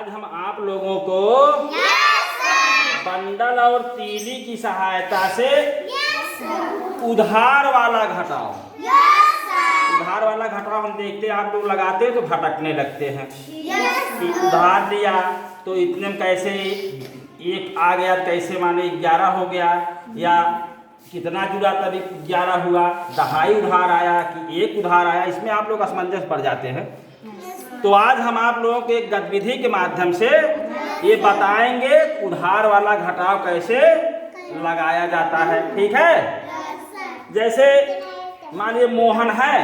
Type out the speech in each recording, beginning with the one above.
आज हम आप लोगों को बंडल और तीली की सहायता से उधार वाला घटाओ उधार वाला घटाओ हम देखते हैं आप लोग लगाते हैं तो भटकने लगते हैं कि उधार लिया तो इतने में कैसे एक आ गया, कैसे माने 11 हो गया, या कितना जुड़ा तभी 11 हुआ, दहाई उधार आया कि एक उधार आया, इसमें आप लोग असमंजस पड़ जाते हैं। तो आज हम आप लोगों के एक गतिविधि के माध्यम से ये बताएंगे उधार वाला घटाव कैसे लगाया जाता है। ठीक है, जैसे मानिए मोहन है,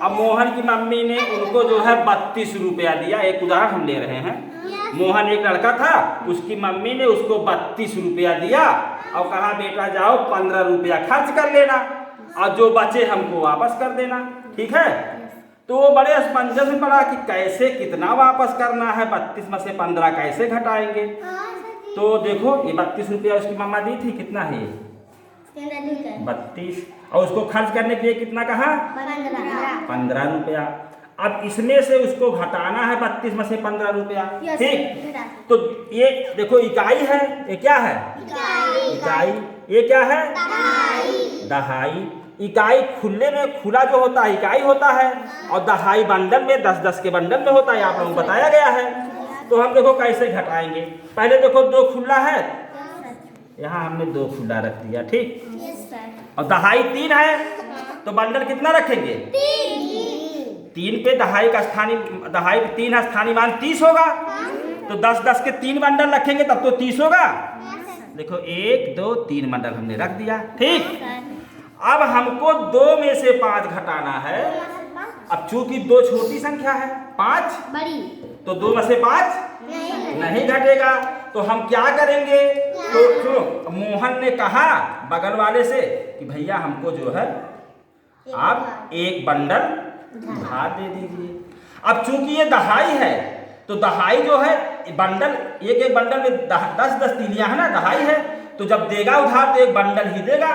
अब मोहन की मम्मी ने उनको जो है 32 रुपया दिया। एक उदाहरण हम ले रहे हैं। मोहन एक लड़का था, उसकी मम्मी ने उसको 32 रुपया दिया और कहा बेटा जाओ 15 रुपया खर्च कर लेना और जो बचे हमको वापस कर देना। ठीक है, तो वो बड़े असमंजस में पड़ा कि कैसे कितना वापस करना है, 32 में से 15 कैसे घटाएंगे। तो देखो ये 32 रुपया उसकी मम्मा दी थी, कितना है 32, और उसको खर्च करने के लिए कितना कहा 15 रुपया। अब इसमें से उसको घटाना है 32 में से 15 रुपया। ठीक, तो ये देखो इकाई है, ये क्या है इकाई, ये क्या है दहाई। इकाई खुले में खुला जो होता है इकाई होता है, और दहाई बंडल में 10-10 के बंडल में होता है, आप लोगों को बताया गया है। तो हम देखो कैसे घटाएंगे। पहले देखो 2 खुला है, यहाँ हमने 2 खुला रख दिया। ठीक, और दहाई 3 है तो बंडल कितना रखेंगे 3 पे दहाई का स्थानीय दहाई 3 स्थानीय मान 30 होगा, तो 10-10 के 3 बंडल रखेंगे तब तो 30 होगा। देखो 1 2 3 बंडल हमने रख दिया। ठीक, अब हमको 2 में से 5 घटाना है। अब चूंकि 2 छोटी संख्या है, 5 बड़ी, तो 2 में से 5 नहीं घटेगा। तो हम क्या करेंगे, तो सुनो, मोहन ने कहा बगल वाले से कि भैया हमको जो है आप एक बंडल उधार दे दीजिए। अब चूंकि ये दहाई है तो दहाई जो है बंडल एक बंडल में 10-10 तीलियां है ना, दहाई है, तो जब देगा उधार तो एक बंडल ही देगा,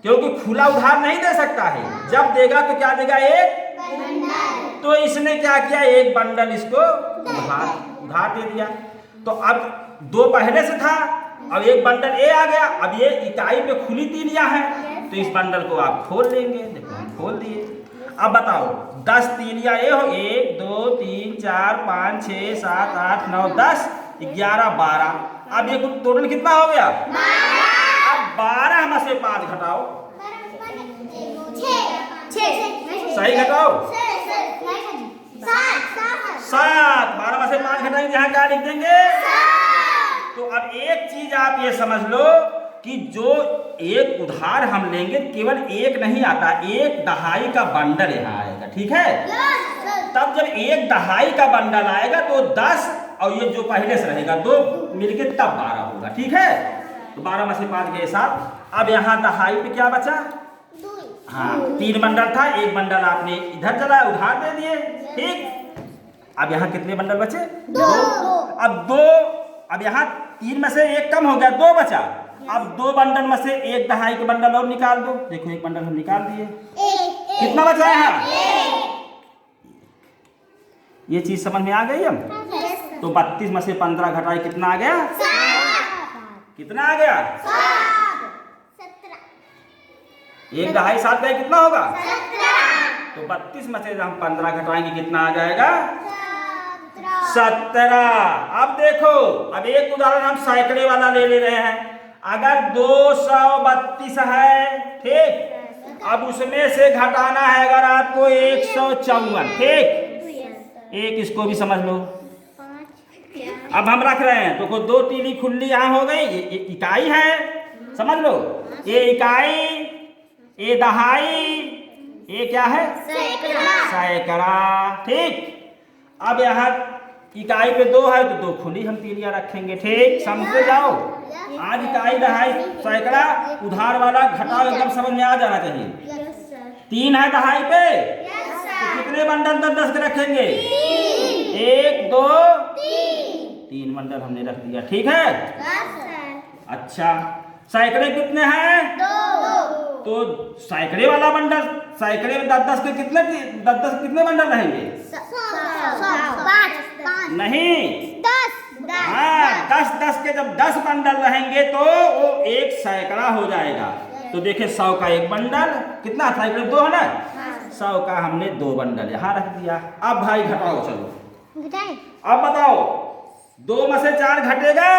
क्योंकि खुला उधार नहीं दे सकता है। जब देगा तो क्या देगा एक बंडल। तो इसने क्या किया, एक बंडल इसको उधार दे दिया। तो अब 2 पहले से था, अब एक बंडल ए आ गया। अब ये इकाई पे खुली तीलियां हैं तो इस बंडल को आप खोल लेंगे। देखो हम खोल दिए। अब बताओ 10 तीलियां ए हो, 1 2 3 4 5 6 7 8 9 10 11 12। अब ये टोटल कितना हो गया 12। अब 12 में से 5 घटाओ, 6 सही घटाओ 7। 12 में से 5 घटाएंगे, यहाँ क्या लिख देंगे 7। तो अब एक चीज आप ये समझ लो कि जो एक उधार हम लेंगे केवल एक नहीं आता, एक दहाई का बंडल यहाँ आएगा। ठीक है, तब जब एक दहाई का बंडल आएगा तो 10 और ये जो पहले से रहेगा 2 मिलके तब 12 होगा। ठीक है, तो 12 में से 5 गए 7। अब यहाँ दहाई पे क्या बचा, हाँ 3 बंडल था, एक बंडल आपने इधर चला उधार दे दिए। ठीक, अब यहाँ कितने बंडल बचे 2। अब 2, अब यहाँ 3 में से 1 कम हो गया, 2 बचा। अब 2 बंडल में से एक दहाई के बंडल और निकाल दो। देखो एक बंडल हम निकाल दिए, कितना बचा है यहाँ, ये चीज समझ में आ गई हम। तो 32 में से 15 घटाए कितना आ गया, कितना आ गया 17। एक दहाई 7 गए कितना होगा 17। तो 32 में से हम 15 घटाएंगे कितना आ जाएगा 17। अब देखो, अब एक उदाहरण हम सैकड़े वाला ले रहे हैं। अगर 232 है, ठीक, अब उसमें से घटाना है अगर आपको 154। ठीक, एक इसको भी समझ लो। अब हम रख रहे हैं तो 2 तीली खुली यहाँ हो गई, ये इकाई है, समझ लो, ये इकाई, ये दहाई, ये क्या है सैकड़ा। ठीक, अब यहाँ इकाई पे 2 है तो 2 खुली हम तीलियां रखेंगे। ठीक, समझते जाओ। आज इकाई दहाई सैकड़ा उधार वाला घटाव एकदम समझ में आ जाना चाहिए। 3 है दहाई पे, तो कितने बंडल 10-10 के रखेंगे 1 2 3 बंडल हमने रख दिया। ठीक है, अच्छा सैकड़े कितने हैं 2। तो सैकड़े वाला बंडल, सैकड़े में 10-10 के कितने 10-10 कितने बंडल रहेंगे 5 नहीं, 10-10 के जब 10 बंडल रहेंगे तो वो एक सैकड़ा हो जाएगा। तो देखिए 100 का एक बंडल कितना था, 2 है ना, 100 का हमने 2 बंडल यहाँ रख दिया। अब भाई घटाओ, चलो अब बताओ 2 में से 4 घटेगा?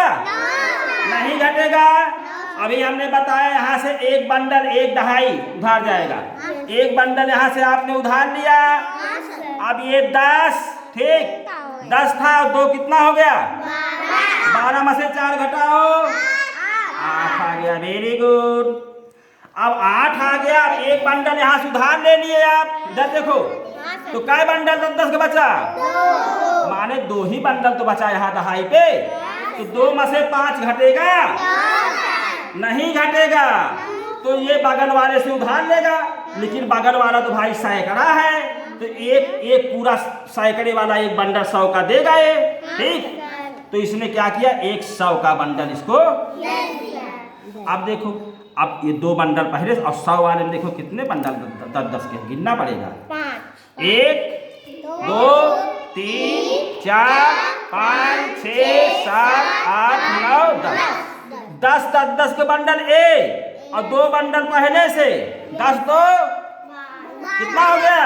नहीं घटेगा। अभी हमने बताया यहाँ से एक बंडल 1 दहाई उधार जाएगा, एक बंडल यहाँ से आपने उधार लिया। अब ये 10, ठीक 10 था, 2 कितना हो गया? 12 में से 4 घटाओ, 8 आ गया। Very good. अब 8 आ गया। अब एक बंडल यहाँ से उधार ले लिए आप, इधर देखो, तो काय बंडल 10-10 का बचा? माने 2 ही बंडल तो बचा यहाँ दहाई पे। तो 2 में से 5 घटेगा? नहीं घटेगा। तो ये बगल वाले से उधार लेगा, लेकिन बगल वाला तो भाई सैकड़ा है, तो एक पूरा सैकड़े वाला एक बंडल 100 का देगा ये, ठीक। तो इसने क्या किया, 100 का बंडल इसको। अब देखो, अब ये 2 बंडल पहले और 100 वाले में देखो कितने बंडल 10-10 के गिनना पड़ेगा। 1 2 3 4 5 6 7 8 9 10 10 के बंडल और 2 बंडल पहले से 10 तो कितना हो गया?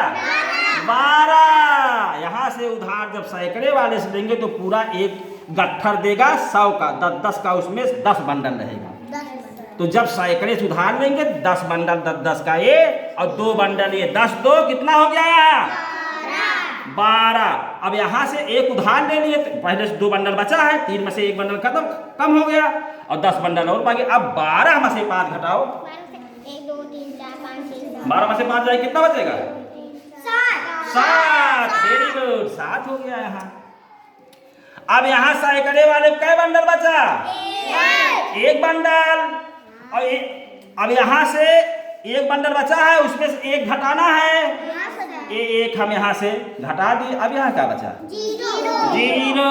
12। यहाँ से उधार जब सैकड़े वाले से लेंगे तो पूरा एक गट्ठर देगा 100 का, 10-10 का, उसमें 10 बंडल रहेगा। तो जब सैकड़े से उधार लेंगे 10 बंडल 10-10 का ये और 2 बंडल ये, 10 2 कितना हो गया? 12। अब यहाँ से एक उधार ले लिए, तो पहले से 2 बंडल बचा है, 3 में से 1 बंडल खत्म कम हो गया और 10 बंडल और बाकी। अब 12 में से 5 घटाओ, 12 में से 5 जाए कितना बचेगा? 7। वेरी गुड, 7 हो गया यहाँ। अब यहाँ सैकड़े वाले कै बंडल बचा? 1 बंडल। और अब यहाँ से 1 बंडल बचा है, उसमें से 1 घटाना है, ये 1 हम यहाँ से घटा दिए। अब यहाँ क्या बचा? 0।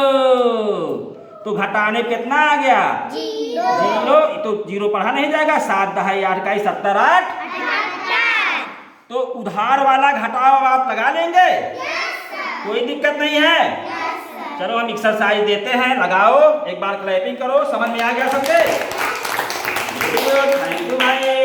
तो घटाने कितना आ गया? 0। तो 0 पढ़ा नहीं जाएगा, 7 दहाई 8 का 70 8। तो उधार वाला घटाव आप लगा लेंगे, कोई दिक्कत नहीं है। चलो हम एक्सरसाइज देते हैं, लगाओ, एक बार क्लैपिंग करो। समझ में आ गया सबके? थैंक यू भाई।